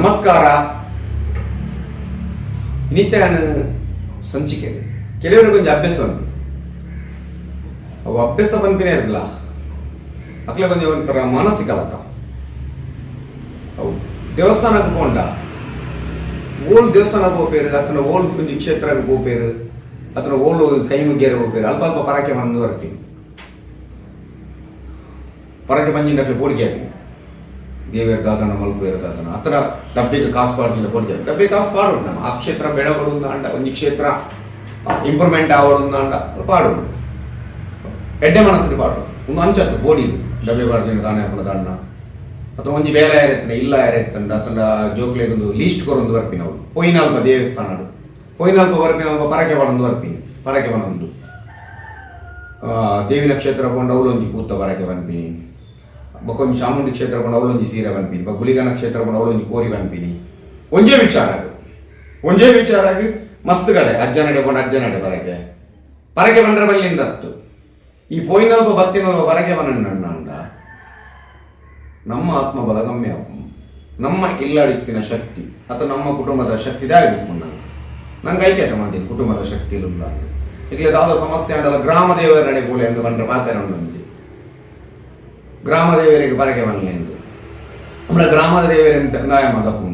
ನಮಸ್ಕಾರ. ಇನ್ನಿತ್ತೆ ನಾನು ಸಂಚಿಕೆ ಕೆಲವರು ಕೊಂಚ ಅಭ್ಯಾಸ ಉಂಟು. ಅವು ಅಭ್ಯಾಸ ಪನ್ಪಿನೇ ಇರಲಿಲ್ಲ ಅಕ್ಲೆ ಕೊಂಚ ಒಂಥರ ಮಾನಸಿಕ ಅಲಕ. ಅವು ದೇವಸ್ಥಾನಕ್ಕೆ ಹೋಂಡ ಓಲ್ ದೇವಸ್ಥಾನಕ್ಕೆ ಹೋಗ್ಬೇರು, ಅತನ ಓಲ್ ಕೊಂಚ ಕ್ಷೇತ್ರಕ್ಕೆ ಹೋಗ್ಬೇರು, ಅತನ ಓಲು ಕೈ ಮುಗ್ಗೇರೆ ಹೋಗ್ಬೇರು. ಅಲ್ಪ ಅಲ್ಪ ಪರಕೆ ಬಂದು ಬರ್ತೀನಿ. ಪರಕೆ ಬಂಜಿಂದಕ್ಕೆ ಬೋಡಿಗೆ ಹಾಕಿ ದೇವರ ದಾತನ ಮಲ್ಪೇರು ದಾತನ ಅತರ ಡಬ್ಬಿಗೆ ಕಾಸು ಪಾಡ್ತಿಲ್ಲ ಕೊಡ್ತಾರೆ. ಡಬ್ಬಿ ಕಾಸು ಪಾಡು ನಾನು ಆ ಕ್ಷೇತ್ರ ಬೆಳಗಳು ಅಂಡ ಒಂದು ಕ್ಷೇತ್ರ ಇಂಪ್ರೂವ್ಮೆಂಟ್ ಆವಡು ಅಂಡ ಪಾಡು ಎಡ್ಡೆ ಮನಸ್ಸಿಗೆ ಪಾಡು ಒಂದು ಅಂಚತ್ತು ಬೋಡಿ ಡಬ್ಬೆ ಪಾಡ್ತೀನಿ ತಾನೇ ಹಾಕೋದು ಅಣ್ಣ ಅಥವಾ ಒಂಜಿ ಬೇರೆ ಯಾರೆತ್ತನೆ ಇಲ್ಲ ಯಾರೆತ್ತಂಡ ಅತನ ಜೋಕ್ಲೆಗೆ ಒಂದು ಲೀಸ್ಟ್ ಕೊರೊಂದು ಬರ್ಪಿನ ಅವಳು ಪೊಯ್ನಾಲ್ಪ ದೇವಸ್ಥಾನ ಪೊಯ್ನಾಲ್ಪ ಬರ್ಪಿನ ಅಲ್ಪ ಪರಕೆ ಬಡೊಂದು ಬರ್ಪಿನಿ. ಪರಕೆ ಬನೊಂದು ದೇವಿನ ಕ್ಷೇತ್ರ ಕೊಂಡು ಅವಳು ಒಂಜಿ ಕೂತ ಪರಕೆ ಬನ್ಪಿನಿ. ಬೊಕೊಂಜಿ ಚಾಮುಂಡಿ ಕ್ಷೇತ್ರ ಕೊಂಡು ಅವಳೊಂಜಿ ಸೀರೆ ಬನ್ಪಿನಿ. ಗುಲಿಗನ ಕ್ಷೇತ್ರ ಕೊಂಡು ಅವಳೊಂಜಿ ಕೋರಿ ಬನ್ಪಿನಿ. ಒಂಜೇ ವಿಚಾರ ಆಗಿ ಮಸ್ತ್ ಕಡೆ ಅಜ್ಜನಡೆ ಕೊಂಡು ಅಜ್ಜನಡೆ ಪರಕೆ ಬಂಡ್ರೆ ಬಲ್ಲಿಂದ ಹತ್ತು ಈ ಪೋಯಿನಲ್ಪ ಬತ್ತಿನಲ್ಪ ಪರಕೆ ಬನ್ನ ಅಂಡ ನಮ್ಮ ಆತ್ಮಬಲ ಗಮ್ಯ ನಮ್ಮ ಇಲ್ಲಡಿತ್ತಿನ ಶಕ್ತಿ ಅಥವಾ ನಮ್ಮ ಕುಟುಂಬದ ಶಕ್ತಿ ದಾರಿಕೊಂಡು ನಂಗೆ ಐಕ್ಯತ ಮಾಡ್ತೀನಿ ಕುಟುಂಬದ ಶಕ್ತಿ ಇಲ್ಲ ಈಗ ಯಾವ್ದೋ ಸಮಸ್ಯೆ ಅಂಡಲ್ಲ ಗ್ರಾಮ ದೇವರ ನಡೆ ಕೂಲೆ ಎಂದು ಬಂದ್ರೆ ಮಾತಾಡ ಉಂಟು. ಗ್ರಾಮ ದೇವರಿಗೆ ಪರಕೆ ಬರಲಿ ಎಂದು നമ്മുടെ ಗ್ರಾಮದ ದೇವರ ಗಾಯ ಮಗಪ್ಪು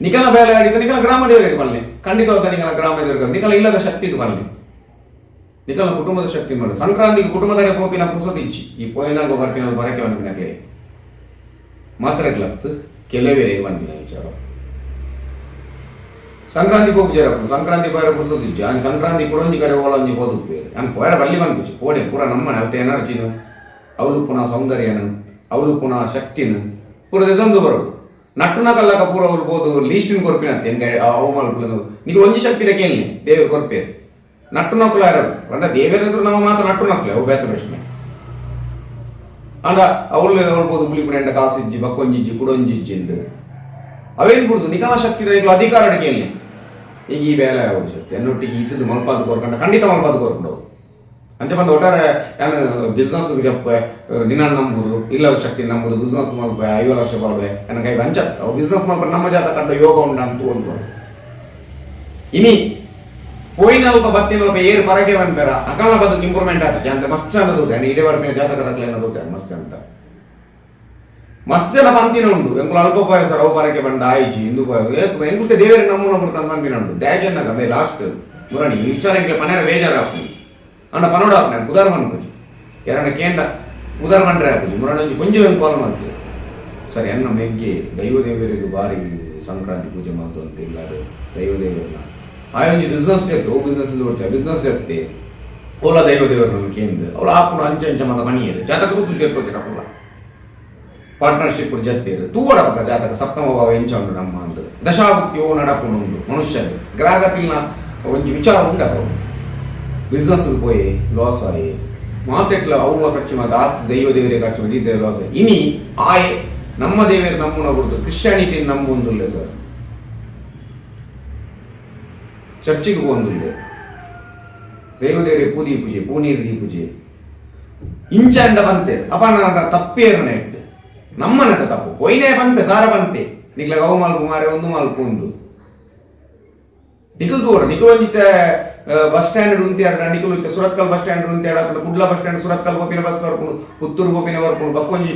ನಿಖಲ ಬೇಲೆ ಆಡಿದ್ರೆ ನಿಖಲ ಗ್ರಾಮ ದೇವರಿಗೆ ಬರಲಿ ಖಂಡಿತವಾದ ನಿಖಲ ಗ್ರಾಮ ದೇವರಿಗೆ ನಿಖಲ ಇಲ್ಲದ ಶಕ್ತಿಗೆ ಬರಲಿ ನಿಖಲ ಕುಟುಂಬದ ಶಕ್ತಿ ಮಾಡಿ ಸಂಕ್ರಾಂತಿಗೆ ಕುಟುಂಬದ ಪೋಪಿನ ಪುರುಸತಿ ಇಚ್ಚಿ ಈ ಪೋಯಿನಾಗ ಬರ್ಪಿನ ಪರಕೆ ಬಂದಿನಕ್ಲೆ ಮಾತ್ರ ಗ್ಲತ್ತು ಕೆಲವೇ ಬಂದಿನ ವಿಚಾರ ಸಂಕ್ರಾಂತಿ ಹೋಗ್ಜಾರಪ್ಪು ಸಂಕ್ರಾಂತಿ ಪೋಯರ ಪುರುಸತಿ ಇಚ್ಚಿ ಆ ಸಂಕ್ರಾಂತಿ ಕುಡೊಂಜಿ ಕಡೆ ಓಲೊಂಜಿ ಹೋದುಪ್ಪೇರು ನಾನು ಪೋಯರ ಬಲ್ಲಿ ಬಂದ್ಬಿಚ್ಚಿ ಪೋಡೆ ಪೂರ ನಮ್ಮನೆ ಅಲ್ತೆ ಎನರ್ಜಿನು ಅವಳು ಪುನಃ ಸೌಂದರ್ಯನು ಅವಳು ಪುನಃ ಶಕ್ತಿನು ಪೂರದ ಇದೊಂದು ಬರೋದು ನಟ್ಟುನ ಕಲ್ಲಕ ಪೂರ ಹೋಗ್ಬೋದು ಲೀಸ್ಟಿನ ಕೊರ್ಪಿನಂತೆ ಹೆಂಗೆ ಅವಮಾನ ನೀವು ಒಂಜಿ ಶಕ್ತಿನ ಕೇಳಿ ದೇವ್ರ ಕೊರ್ಪೆ ನಟ್ಟು ನಕ್ಕಲ ಇರೋದು ಅಂಡ ದೇವರಂದ್ರು ನಾವು ಮಾತ್ರ ನಟ್ಟು ನಕ್ಕಲೆ ಅವು ಬೇತ ಪ್ರಶ್ನೆ ಅಂಡ ಅವಳು ಹೇಳ್ಬೋದು ಬುಲಿಪುಣ ಎಂಡ ಕಾಸಿಜ್ಜಿ ಬಕ್ಕೊಂಜಿಜ್ಜಿ ಕುಡೊಂಜಿಜ್ಜಿ ಎಂದು ಅವೇನು ಬಿಡುದು ನಿಖಲ ಶಕ್ತಿ ಅಧಿಕಾರ ಕೇಳಿ ಈಗ ಈ ಬೇಲೆ ಯಾವುದು ಶಕ್ತಿ ಎನ್ನೊಟ್ಟಿಗೆ ಇದ್ದದ್ದು ಮಲ್ಪಾದ ಕೋರ್ಕಂಡ ಖಂಡಿತ ಮಲ್ಪಾದ ಕೋರ್ಕೊಂಡು ಅಂಚೆ ಬಂದು ಒಟ್ಟಾರೆ ಏನು ಬಿಸ್ನೆಸ್ ಜಪ್ಪೆ ನಿನ್ನ ನಂಬುದು ಇಲ್ಲದ ಶಕ್ತಿ ನಂಬುದು ಬಿಸ್ನೆಸ್ ಮಲ್ಪೆ 5 ಲಕ್ಷ ಬಾಡುವೆ ನನ್ನ ಕೈ ಅಂಚ ಅವು ಬಿಸ್ನೆಸ್ ಮಲ್ಪ ನಮ್ಮ ಜಾತ ಕಂಡು ಯೋಗ ಉಂಡ ಅಂತ ಒಂದು ಇನಿ ಪೋಯಿನಲ್ಪ ಬತ್ತಿನಲ್ಪ ಏರು ಪರಕೆ ಬಂದ್ಬೇರ ಅಕಲ್ನ ಬದುಕು ಇಂಪ್ರೂವ್ಮೆಂಟ್ ಆಗ್ತದೆ ಅಂತ ಮಸ್ತ್ ಅನ್ನೋದು ಇಡೇ ಬರ್ಪಿನ ಜಾತಕದಾಗಲೇ ಅನ್ನೋದು ಮಸ್ತ್ ಅಂತ ಮಸ್ತ್ ಜನ ಪಂತಿನ ಉಂಟು ಎಂಕುಲು ಅಲ್ಪ ಪೋಯ ಸರ್ ಅವು ಪರಕೆ ಬಂಡ ಆಯ್ಚಿ ಇಂದು ಎಂಕುlte ದೇವರ ನಮ್ಮೂನ ಬಿಡ್ತಾನೆ ಪಂಪಿನ ಉಂಟು ದ್ಯಾಜನ್ನಾಗ ಅದೇ ಲಾಸ್ಟ್ ಮುರಣಿ ಈ ವಿಚಾರ ಮನೆಯ ಬೇಜಾರಾಪು ಅಂಡ ಪನೋಡ ನಾನು ಉದಾರ ಮನ್ಪುಜಿ ಎರಡ ಕೇಂದ್ರ ಉದಾರ ಮಂಡ್ರೆ ಆಪುಜಿ ಮುರಣಿ ಕೊಂಚ ಕಾಲ್ ಮಾಡ್ತೀವಿ ಸರಿ ಅನ್ನ ಮೆಗ್ಗೆ ದೈವದೇವರಿಗೆ ಬಾರಿ ಸಂಕ್ರಾಂತಿ ಪೂಜೆ ಮಾಡ್ತು ಅಂತ ಇಲ್ಲ ಅದು ದೈವದೇವರನ್ನ ಆಯೊಂಜಿ ಬಿಸ್ನೆಸ್ ಇರ್ತದೆ ಓ ಬಿಸ್ನೆಸ್ ಬರ್ತೀವಿ ಬಿಸ್ನೆಸ್ ಇರ್ತದೆ ಓಲಾ ದೈವದೇವರು ನನ್ನ ಕೇಂದ್ರ ಅವಳು ಹಾಕೊಂಡು ಅಂಚೆ ಮತ ಮನಿ ಇದೆ ಜಾತಕ ರುಚಿ ಇರ್ತದೆ ನಮ್ಮಲ್ಲ ಪಾರ್ಟ್ನರ್ಶಿಪ್ ಜತ್ತಿರು ತೂವಡ ಪಕ್ಕ ಜಾತಕ ಸಪ್ತಮ ಭಾವ ಎಂಚ ಉಂಟು ನಮ್ಮ ಅಂತ ದಶಾಭುಕ್ತಿ ಓ ನಡಕೊಂಡು ಉಂಟು ಮನುಷ್ಯರು ಗ್ರಾಹಕತಿಲ್ನ ಒಂಜಿ ವಿಚಾರ ಉಂಟು ಬಿಸ್ನೆಸ್ ಪೋಯಿ ಲಾಸ್ ಆಯಿ ಮಾತೆಟ್ಲ ಅವ್ವ ಖರ್ಚು ಮಾತು ಆತ್ ದೈವ ದೇವರೇ ಖರ್ಚು ಮಾತು ಈ ಲಾಸ್ ಆಯಿ ಇನಿ ಆಯ್ ನಮ್ಮ ದೇವರು ನಮ್ಮನ್ನ ಬಿಡುದು ಕ್ರಿಶ್ಚಿಯಾನಿಟಿ ನಂಬೊಂದಿಲ್ಲ ಸರ್ ಚರ್ಚಿಗೆ ಹೋಗೊಂದಿಲ್ಲ ದೈವದೇವರೇ ಪೂದಿ ಪೂಜೆ ಪೂನೀರ್ದಿ ಪೂಜೆ ಇಂಚಂಡ ಬಂತೆ ಅಪನ ತಪ್ಪೇರು ನೆಟ್ ನಮ್ಮ ನಟ ತಪ್ಪು ಕೊಯ್ನೇ ಬಂತೆ ಸಾರ ಬಂತೆ ನಿಕ್ಲ ಗೌ ಮಲ್ಪು ಮಾರೆ ಒಂದು ಮಲ್ಪು ಒಂದು ನಿಖಲ್ ತೋಡ ನಿಖಲ್ ಒಂದಿತ್ತೆ ಬಸ್ ಸ್ಟ್ಯಾಂಡ್ ಉಂತ್ಯಾಡ ನಿಖಲ್ ಸುರತ್ಕಲ್ ಬಸ್ ಸ್ಟ್ಯಾಂಡ್ ಉಂತ್ಯಾಡ ಕುಡ್ಲ ಬಸ್ ಸ್ಟ್ಯಾಂಡ್ ಸುರತ್ಕಲ್ ಗೋಪಿನ ಬಸ್ ಬರ್ಕೊಂಡು ಪುತ್ತೂರು ಗೋಪಿನ ಬರ್ಕೊಂಡು ಬಕ್ಕೊಂಜಿ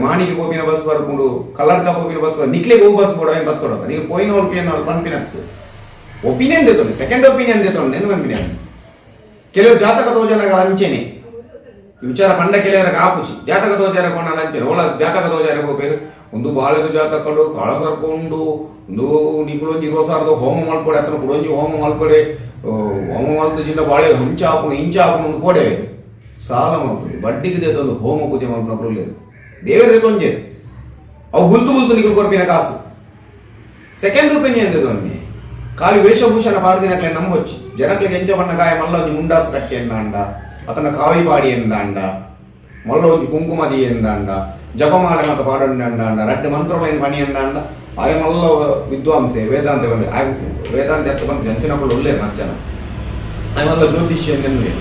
ಮಾಣಿಗೆ ಗೋಪಿನ ಬಸ್ ಬರ್ಕೊಂಡು ಕಲ್ಲಡ್ಕ ಗೋಪಿನ ಬಸ್ ನಿಕ್ಲೆಗೆ ಹೋಗಿ ಬಸ್ ಕೊಡ ಬಸ್ ಕೊಡತ್ತ ನೀವು ಪೋಯಿನ ಒಪಿನಿಯನ್ ಪನ್ಪಿನತ್ತು ಒಪಿನಿಯನ್ ದೇತೊಂಡೆ ಸೆಕೆಂಡ್ ಒಪಿನಿಯನ್ ದೇತೊಂಡೆ ನೆನು ಪನ್ಪಿನಿಯನ್ ಕೆಲವು ಜಾತಕ ತೋಜನಗಳ ಅಂಚೆನೆ ವಿಚಾರ ಪಂಡ ಕೆಲವರಿಗೆ ಆಪುಚಿ ಜಾತಕ ತೋಜಾರ ಕೊಂಡ ಅಂಚೆನೆ ಓಲ ಜಾತಕ ತೋಜಾರ ಹೋಗ್ಬೇರು ಒಂದು ಬಾಳೆದು ಜಾತಕಡು ಕಾಳ ಸರ್ಕೊಂಡು ಒಂದು ನಿಗುಳೊಂಜಿ 20,000 ಹೋಮ ಮಲ್ಪಡೆ ಅತನ ಕುಡೊಂಜಿ ಹೋಮ ಮಲ್ಪಡೆ ಹೋಮ ಮಲ್ತು ಜಿನ್ನ ಬಾಳೆ ಹುಂಚ ಹಾಪುನು ಇಂಚ ಹಾಪುನು ಒಂದು ಕೋಡೆ ಸಾಲ ಮಾಡ್ತದೆ ಬಡ್ಡಿಗೆ ದೇತೊಂದು ಹೋಮ ಪೂಜೆ ಮಾಡ್ಕೊಂಡು లేదు ದೇವರ ದೇತೊಂಜೆ ಅವು ಬುಲ್ತು ನಿಗುಲು ಕೊರ್ಪಿನ ಕಾಸು ಸೆಕೆಂಡ್ ಒಪಿನಿಯನ್ ದೇತೊಂಡೆ ಕಾಲಿ ವೇಷಭೂಷಣ ಪಾರ್ದಿನಕ್ಲೆ ನಂಬೊಚ್ಚಿ ಜನಕ್ಲಿಗೆ ಎಂಚ ಬಣ್ಣ ಗಾಯ ಮಲ್ಲ ಒಂಜಿ ಮುಂಡಾಸ್ ಕಟ್ಟಿ ಎಂದ ಅತನ ಕಾವಿ ಪಾಡಿ ಎಂದ ಮಲ್ಲ ಒಂಜಿ ಕುಂಕುಮದಿ ಎಂದ ಜಪಮಾಲೆ ಮತ ಪಾಡಂಡ ರಡ್ಡು ಮಂತ್ರಗಳೇನು ಪಣಿ ಎಂದ ಆಯ ಮಲ್ಲ ವಿದ್ವಾಂಸೆ ವೇದಾಂತ ಬಂದೆ ವೇದಾಂತ ಎತ್ತ ಬಂದು ಅಂಚನಗಳು ಒಳ್ಳೆ ಮಚ್ಚನ ಆಯ ಮಲ್ಲ ಜ್ಯೋತಿಷ್ಯ ನೆನ್ನೆ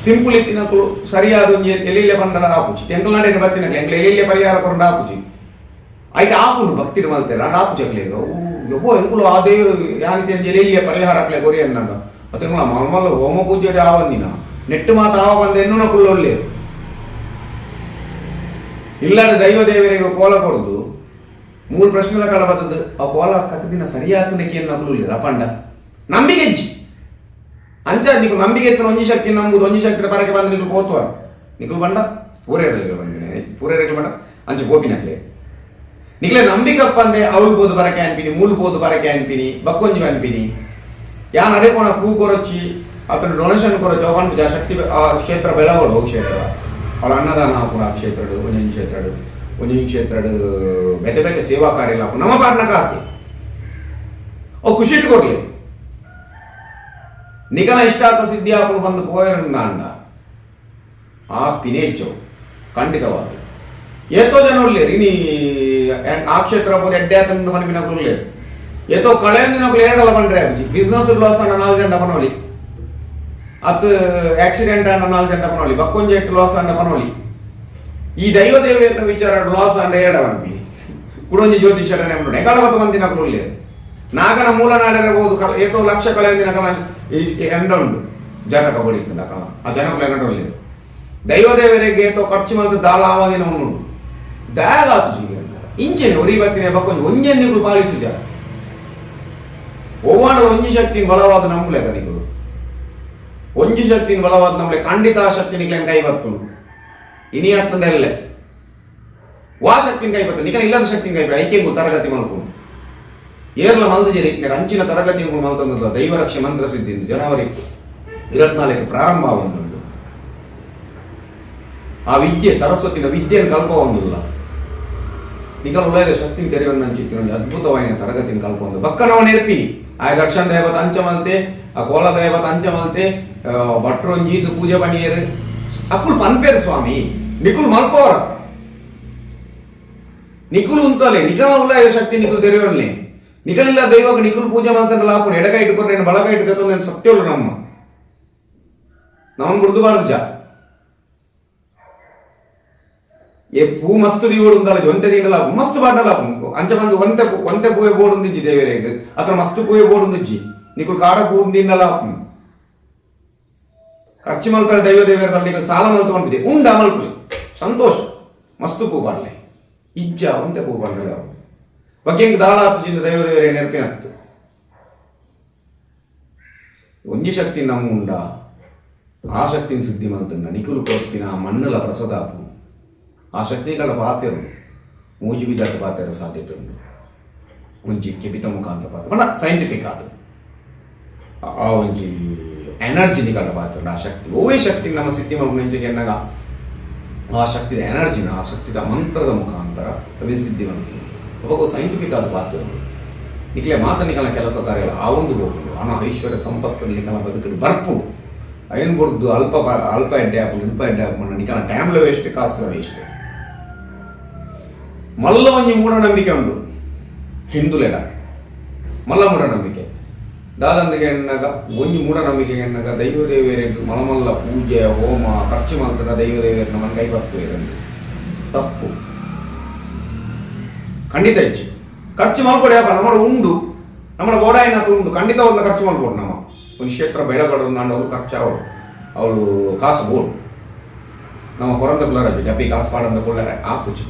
ಸಿಂಪಲ್ ಇತ್ತಿನಕ್ಕಳು ಸರಿಯಾದ ಎಲ್ಲಿಲ್ಲೇ ಬಂದಲ್ಲ ಆಪುಚಿ ತೆಂಕಲ್ನಾಡೇನು ಬರ್ತಿನಕ್ಕೆ ಎಂಕ್ಲೆ ಎಲ್ಲಿಲ್ಲೇ ಪರಿಹಾರ ಕೊಂಡು ಆಪುಚಿ అయితే ಆಪುಂಡು ಭಕ್ತಿರು ಮಲ್ತೇರೆ ಅದು ಆಪು ಚಕ್ಲೇಗ ಯಬ್ಬೋ ಎಂಕುಲು ಆ ದೇವ ಯಾನಿತೆ ಜಲೆಲಿಯ ಪರಿಹಾರ ಹಾಕ್ಲೆ ಗೊರಿ ಅನ್ನಂಡ ಮತ್ತೆ ಮಲ್ಮಲ್ಲ ಹೋಮ ಪೂಜೆ ಆವಂದಿನ ನೆಟ್ಟು ಮಾತು ಆವ ಬಂದ ಎನ್ನು ಕುಳ್ಳೊಳ್ಳೆ ಇಲ್ಲದ ದೈವ ದೇವರಿಗೆ ಕೋಲ ಕೊರದು 3 ಪ್ರಶ್ನೆల ಕಳ ಬರ್ತದೆ ಆ ಕೋಲ ಕಟ್ಟದಿನ ಸರಿಯಾತನಕ್ಕೆ ನಗುಲು ರಪಂಡ ನಂಬಿಕೆ ಇಜ್ಜಿ ಅಂಚ ನಿಕು ನಂಬಿಕೆ ಎತ್ತನ ಒಂಜಿ ಶಕ್ತಿ ನಂಬುದು ಒಂಜಿ ಶಕ್ತಿ ಪರಕ್ಕೆ ಬಂದು ನಿಕು ಪೋತ್ವ ನಿಕುಲು ಬಂಡ ಪೂರೇರಿಗೆ ಬಂಡ ಅಂಚ ಗೋಪಿನಕ್ಲೆ ನಿಕ್ಲೆ ನಂಬಿಕಪ್ಪ ಅಂದೆ ಅವಳು ಬೋದು ಬರಕೆ ಅನ್ಪಿನಿ ಮೂಲು ಬೋದು ಬರಕೆ ಅನ್ಪಿನಿ ಬಕ್ಕೊಂಜಿ ಅನ್ಪಿನಿ ಯಾನ್ ಅದೇ ಪೋಣ ಪೂ ಕೊರಚಿ ಅತನ ಡೊನೇಷನ್ ಕೊರಚಿ ಅವನ್ ಶಕ್ತಿ ಆ ಕ್ಷೇತ್ರ ಬೆಳವಡು ಕ್ಷೇತ್ರ ಅವಳ ಅನ್ನದಾನ ಹಾಪುಣ ಆ ಕ್ಷೇತ್ರಡು ಒಂಜೊಂದು ಕ್ಷೇತ್ರಡು ಬೇತೆ ಬೇತೆ ಸೇವಾ ಕಾರ್ಯ ಇಲ್ಲ ನಮ್ಮ ಪಾಟ್ನ ಕಾಸಿ ಅವು ಖುಷಿ ಇಟ್ಕೊಡ್ಲಿ ನಿಗಲ ಇಷ್ಟ ಆತ ಸಿದ್ಧಿ ಹಾಪುಣ ಬಂದು ಪೋಯರಂದ ಅಂಡ ಆ ಪಿನೇಚ್ಚವು ಖಂಡಿತವಾದ ಏತೋ ಜನ ಉಳ್ಳೇರಿ ನೀ ಆ ಕ್ಷೇತ್ರ ಬೋದು ಎಡ್ಡೆ ಆತಂದು ಮನಪಿನಗಳು ಉಳ್ಳೇರು ಏತೋ ಕಳೆಯೊಂದಿನಗಳು ಎರಡಲ್ಲ ಬಂದ್ರೆ ಬಿಸ್ನೆಸ್ ಲಾಸ್ ಅಣ್ಣ 4 ಗಂಟೆ ಪನೋಲಿ ಅದು ಆಕ್ಸಿಡೆಂಟ್ ಅಣ್ಣ 4 ಗಂಟೆ ಪನೋಲಿ ಬಕ್ಕೊಂಜೆ ಲಾಸ್ ಅಂಡ ಪನೋಲಿ ಈ ದೈವ ದೇವಿಯನ್ನ ವಿಚಾರ ಲಾಸ್ ಅಂಡ ಎರಡವನ್ಪಿ ಕುಡೊಂಜಿ ಜ್ಯೋತಿಷರ ನೆಮ್ಮಡು ನೆಗಾಳವತ್ತು ಮಂದಿನಗಳು ಉಳ್ಳೇರು ನಾಗನ ಮೂಲ ನಾಡಿರಬಹುದು ಏತೋ ಲಕ್ಷ ಕಳೆಯೊಂದಿನ ಕಲ ಎಂಡ ಉಂಡು ಜಾತಕ ಬಡಿಕೊಂಡ ಕಲ ಆ ಜನಗಳು ಎಂಡ ಉಳ್ಳೇರು ದೈವ ದೇವರಿಗೆ ಏತೋ ಖರ್ಚು ಮತ್ತು ದಾಲ ಆವಾಗಿನ ಉಂಡು ದಾಗಾತು ಇಂಚೆನೆ ಒರಿ ಬತ್ತಿನ ಬಕ್ಕೊಂಜಿ ಒಂಜೆನ್ನಿಗಳು ಪಾಲಿಸುಜ ಒವ್ವಾಂಡಲ ಒಂಜಿ ಶಕ್ತಿ ಬಲವಾದ ನಂಬುಲೆ ಕನಿಗಳು ಒಂಜಿ ಶಕ್ತಿ ಬಲವಾದ ನಂಬುಲೆ ಖಂಡಿತ ಆ ಶಕ್ತಿ ನಿಕ್ಲೇನ್ ಕೈ ಬರ್ತುಂಡು ಇನಿ ಅತ್ತಂದೆಲ್ಲೆ ವಾ ಶಕ್ತಿನ ಕೈ ಬರ್ತದೆ ನಿಕಲ ಇಲ್ಲದ ಶಕ್ತಿನ ಕೈ ಐಕೆಂಗು ತರಗತಿ ಮಲ್ಕೊಂಡು ಏರ್ಲ ಮಲ್ದಿಜರಿ ಅಂಚಿನ ತರಗತಿಗಳು ಮಲ್ತಂದ ದೈವರಕ್ಷೆ ಮಂತ್ರ ಸಿದ್ಧಿಂದು ಜನವರಿ 24 ಪ್ರಾರಂಭ ಆಗುಂದುಂಡು ಆ ವಿದ್ಯೆ ಸರಸ್ವತಿನ ವಿದ್ಯೆಯನ್ನು ಕಲ್ಪ ಒಂದಿಲ್ಲ ನಿಕಲ್ ಉಳ್ಳಾದ ಶಕ್ತಿನ ತೆರೆಯನ್ನು ಹಂಚಿತ್ತಿನ ಅದ್ಭುತವಾದ ತರಗತಿನ ಕಲ್ಪ ಒಂದು ಬಕ್ಕನವ ನೆರ್ಪಿನಿ ಆ ದರ್ಶನ ದೇವತ ಅಂಚ ಮಲ್ತೆ ಆ ಕೋಲ ದೇವತ ಅಂಚ ಮಲ್ತೆ ಭಟ್ರೊಂಜೀತು ಪೂಜೆ ಬಣಿಯರು ಅಕ್ಕುಲ್ ಪನ್ಪೇರು ಸ್ವಾಮಿ ನಿಕುಲ್ ಮಲ್ಪವರ ನಿಕುಲ್ ಉಂತಲೆ ನಿಕಲ ಉಳ್ಳಾದ ಶಕ್ತಿ ನಿಕುಲ್ ತೆರೆಯೋನ್ಲೆ ನಿಕಲಿಲ್ಲ ದೈವಕ ನಿಕುಲ್ ಪೂಜೆ ಮಲ್ತಂಡ ಲಾಪುಣ ಎಡಗೈ ಇಟ್ಕೊಂಡ್ರೆ ಬಲಗೈ ಇಟ್ಕೊಂಡು ನಾನು ಸತ್ಯೋಳು ನಮ್ಮ ಗುರುದುಬಾರ್ದು ಜಾ ఏ పూ మస్తు దిగుడు ఉండాలి జొంత దిగల మస్తు పడ్డలా అంచ మంది వంత పోయే బోర్డు ఉంది దేవరేగు అక్కడ మస్తు పోయే బోర్డు ఉంది నీకు కాడ పూ తిన్నలా ఖర్చు మల్పారు దైవ దేవేర సాల మల్తం అనిపితే ఉండ మల్పులి సంతోషం మస్తు పూ పడలే ఇజ్జ వంత పూ పడలే ಬಗ್ಗೆಂಗೆ ದಾಳಾತು ಚಿಂದ ದೈವ ದೇವರೇ ನೆನಪಿನತ್ತು ಒಂಜಿ ಶಕ್ತಿ ನಮ್ಮುಂಡ ಆ ಶಕ್ತಿನ ಸಿದ್ಧಿ ಮಲ್ತಂಡ ನಿಖುಲು ಕೋಸ್ಪಿನ ಮಣ್ಣುಲ ಪ್ರಸದಾಪು ಆ ಶಕ್ತಿಗಳ ಪಾತೆರು ಮೂಜಿ ವಿಧಾನ ಪಾತೆರ ಸಾಧ್ಯತೆ ಉಂಟು ಒಂಜಿ ಕೆಪಿತ ಮುಖಾಂತರ ಪಾತ್ರ ಬಣ್ಣ ಸೈಂಟಿಫಿಕ್ ಅದು ಆ ಒಂಜಿ ಎನರ್ಜಿ ನಿಕಲ ಪಾತ್ರ ಆ ಶಕ್ತಿ ಓವೇ ಶಕ್ತಿ ನಮ್ಮ ಸಿದ್ಧಿ ಮಲ್ಪುಂಜೆಗೆ ಎನ್ನಗ ಆ ಶಕ್ತಿದ ಎನರ್ಜಿನ ಆ ಶಕ್ತಿದ ಮಂತ್ರದ ಮುಖಾಂತರ ಅವೇ ಸಿದ್ಧಿ ಮಲ್ಪುಂಡು ಅವಾಗ ಸೈಂಟಿಫಿಕ್ ಆದ ಪಾತ್ರ ನಿಖಲೆ ಮಾತನಿಕಲ ಕೆಲಸ ಕಾರ್ಯ ಆ ಒಂದು ಹೋಗುದು ಹಣ ಐಶ್ವರ್ಯ ಸಂಪತ್ತು ನಿಕಲ ಬದುಕಲು ಬರ್ಪುಡು ಏನು ಕೊಡ್ದು ಅಲ್ಪ ಎಡ್ಡೆ ಹಾಕೊಂಡು ನಿಕಲ ಟೈಮ್ಲ ವೇಸ್ಟ್ ಕಾಸ್ಟ್ಲ ವೇಸ್ಟ್ ಮಲ್ಲ ಒಂಜಿ ಮೂಢನಂಬಿಕೆ ಉಂಟು ಹಿಂದುಲೆಡ ಮಲ್ಲ ಮೂಢನಂಬಿಕೆ ದಾದಂದಿಗೆ ಎನ್ನಗ ಒಂಜಿ ಮೂಢನಂಬಿಕೆ ಎನ್ನಗ ದೈವ ದೇವರಿಗೆ ಮಲಮಲ್ಲ ಪೂಜೆ ಹೋಮ ಖರ್ಚು ಮಲ್ತದ ದೈವ ದೇವರಿಗೆ ನಮ್ಮ ಕೈ ಬರ್ತದೆ ತಪ್ಪು ಖಂಡಿತ ಹೆಚ್ಚು ಖರ್ಚು ಮಲ್ಕೊಡಿ ಹಬ್ಬ ನಮ್ಮ ಉಂಡು ನಮ್ಮ ಗೋಡಾಯಿನತ್ತು ಉಂಡು ಖಂಡಿತ ಒಂದು ಖರ್ಚು ಮಲ್ಕೊಡು ನಮ್ಮ ಒಂದು ಕ್ಷೇತ್ರ ಬೆಳೆಬಾರ್ದು ಅಂಡ್ ಅವ್ರು ಖರ್ಚು ಅವಳು ಕಾಸು ಬೋಡು ನಮ್ಮ ಕೊರಂದ ಕುಲ್ಲರಜಿ ಡಬ್ಬಿ ಕಾಸು ಪಾಡಂದ ಕೊಳ್ಳರೆ ಆಪುಚಿ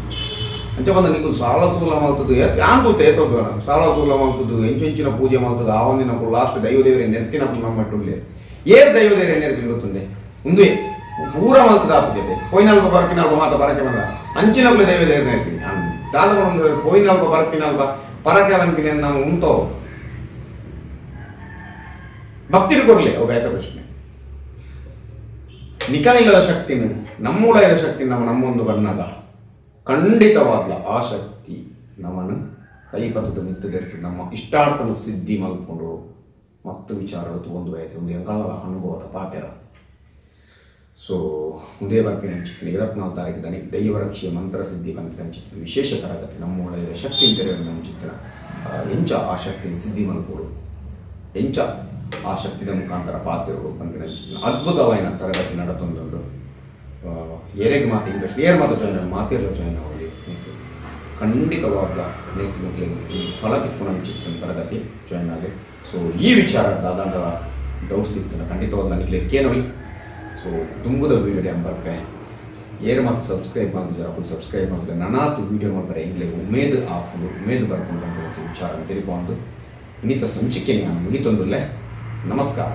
ಅಂಚ ಬಂದ ನಿಂಗೆ ಸಾಲ ಸೂಲ ಮಾಡ್ತದ್ದು ಯಾನ್ ತೂತ ಏತೋದು ಸಾಲ ಸೂಲ ಮಾಡ್ತದ್ದು ಎಂಚಿನ ಪೂಜೆ ಮಾಡ್ತದ್ದು ಆ ಒಂದಿನ ಲಾಸ್ಟ್ ದೈವ ದೇವರೇ ನೆರ್ತಿನ ನಮ್ಮ ಟುಳ್ಳೆ ಏರ್ ದೈವ ದೇವರೇ ನೆರ್ಪಿನ ಗೊತ್ತುಂದೆ ಮುಂದೆ ಪೂರ ಮಾಡ್ತದ ಆಪುಜತೆ ಪೋಯಿನಲ್ಪ ಬರ್ಪಿನಲ್ಪ ಮಾತ ಪರಕೆ ಬಂದ ಅಂಚಿನಗಳು ದೈವ ದೇವರ ನೆರ್ಪಿನಿ ದಾದ ಪೋಯಿನಲ್ಪ ಬರ್ಪಿನಲ್ಪ ಪರಕೆ ಅನ್ಪಿನ ನಾವು ಉಂಟೋ ಭಕ್ತಿರು ಕೊರಲಿ ಅವು ಬೇಕ ಪ್ರಶ್ನೆ ನಿಕಲಿಲ್ಲದ ಶಕ್ತಿನ ನಮ್ಮೂಡದ ಶಕ್ತಿ ನಾವು ನಮ್ಮೊಂದು ಬಣ್ಣದ ಖಂಡಿತವಾದ ಆ ಶಕ್ತಿ ನಮ್ಮನ್ನು ಕೈಪಥದ ಮಿತ್ತದಿರ್ತು ನಮ್ಮ ಇಷ್ಟಾರ್ಥದ ಸಿದ್ಧಿ ಮಲ್ಕೊಂಡು ಮತ್ತು ವಿಚಾರಗಳು ಒಂದು ಬಯತೆ ಒಂದು ಕಾಲದ ಅನುಭವದ ಪಾತ್ರ ಸೊ ಮುಂದೆ ಬರ್ಪಿನ ಹಂಚಿಕ್ಕಿನ 24 ತಾರೀಕು ದನಿ ದೈವರಕ್ಷೆಯ ಮಂತ್ರ ಸಿದ್ಧಿ ಬಂದಿನ ಹಂಚಿಕ್ಕಿನ ವಿಶೇಷ ತರಗತಿ ನಮ್ಮೊಳಗೆ ಶಕ್ತಿ ತೆರೆಯನ್ನು ಹಂಚಿಕ್ಕಿನ ಎಂಚ ಆ ಶಕ್ತಿನ ಸಿದ್ಧಿ ಮಲ್ಕೊಡು ಎಂಚ ಆ ಶಕ್ತಿಯ ಮುಖಾಂತರ ಪಾತ್ರಗಳು ಬಂದಿನ ಹಂಚಿಕ್ಕಿನ ಅದ್ಭುತವಾದ ತರಗತಿ ನಡತೊಂದುಂಡು ಏರೆಗೆ ಮಾತು ಇಂಗ್ಲೀಷ್ ಏರ್ ಮಾತು ಜಾಯ್ನ್ ಮಾತಿರಲು ಜಾಯ್ನ್ ಆಗಿ ಖಂಡಿತವಾದ ಫಲ ತಿಕ್ಕೊಂಡು ಚಿಕ್ಕನ ತರಗತಿ ಜಾಯ್ನ್ ಆಗಿ. ಸೊ ಈ ವಿಚಾರ ದಾದಾಂಡ ಡೌಟ್ಸ್ ಇತ್ತು ಖಂಡಿತವಾದ ನನಗೆ ಲೆಕ್ಕೇನೊಯ್. ಸೊ ತುಂಬುದ ವೀಡಿಯೋ ಎಂಬರ್ಪೆ ಏರು ಮತ್ತು ಸಬ್ಸ್ಕ್ರೈಬ್ ಮಾಡಿದ್ರೆ ಅప్పుడు ಸಬ್ಸ್ಕ್ರೈಬ್ ಮಾಡಿದ್ರೆ ನನಾತು ವೀಡಿಯೋ ಮಾಡ್ತಾರೆ ಇಂಗ್ಲೇ ಉಮೇದು ಹಾಕೊಂಡು ಉಮೇದು ಬರ್ಕೊಂಡು ವಿಚಾರ ತಿರುಕೊಂಡು ಇನ್ನಿತ ಸಂಚಿಕೆ ನಾನು ಮುಗಿತೊಂದುಲ್ಲೆ. ನಮಸ್ಕಾರ.